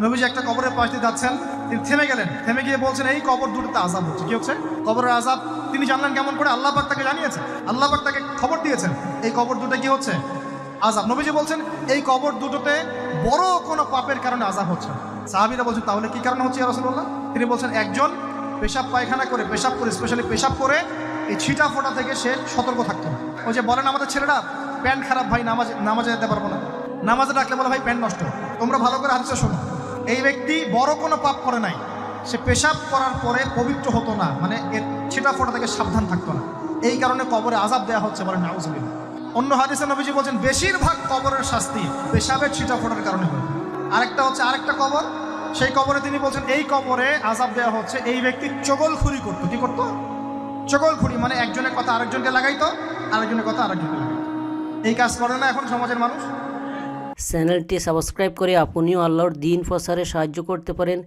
নবীজি একটা কবরের পাশ দিয়ে যাচ্ছেন, তিনি থেমে গেলেন, থেমে গিয়ে বলছেন এই কবর দুটোতে আযাব হচ্ছে। কি হচ্ছে? কবরের আযাব। তিনি জানলেন কেমন করে? আল্লাহ পাক তাকে জানিয়েছেন, আল্লাহ পাক তাকে খবর দিয়েছেন এই কবর দুটো কি হচ্ছে? আযাব। নবীজি বলছেন এই কবর দুটোতে বড় কোনো পাপের কারণে আযাব হচ্ছে। সাহাবীরা বলছেন তাহলে কি কারণে হচ্ছে ইয়া রাসূলুল্লাহ? তিনি বলছেন একজন পেশাব পায়খানা করে, স্পেশালি পেশাব করে এই ছিটা ফোঁটা থেকে সে সতর্ক থাকতো না। ওই যে বলেন আমাদের ছেলেরা, প্যান্ট খারাপ ভাই, নামাজে যেতে পারবো না, নামাজে ডাকলে বলে ভাই প্যান্ট নষ্ট। তোমরা ভালো করে হাদিসটা শোনো, এই ব্যক্তি বড় কোনো পাপ করে নাই, সে পেশাব করার পরে পবিত্র হতো না, মানে এর ছিটা ফোঁটা থেকে সাবধান থাকতো না, এই কারণে কবরে আযাব দেওয়া হচ্ছে, বলেন নাউযুবিল্লাহ। অন্য হাদিসে নবীজি বলছেন বেশিরভাগ কবরের শাস্তি পেশাবের ছিটা ফোঁটার কারণে হয়। আরেকটা কবর, সেই কবরে তিনি বলছেন এই কবরে আযাব দেওয়া হচ্ছে এই ব্যক্তি চগলখুরি করতো। কি করতো? চগলখুরি, মানে একজনের কথা আরেকজনকে লাগাইতো, আরেকজনের কথা আরেকজনকে লাগাইতো। এই কাজ করে না এখন সমাজের মানুষ? চ্যানেলটি সাবস্ক্রাইব করে আপনিও আল্লাহর দ্বীন প্রচারে সাহায্য করতে পারেন।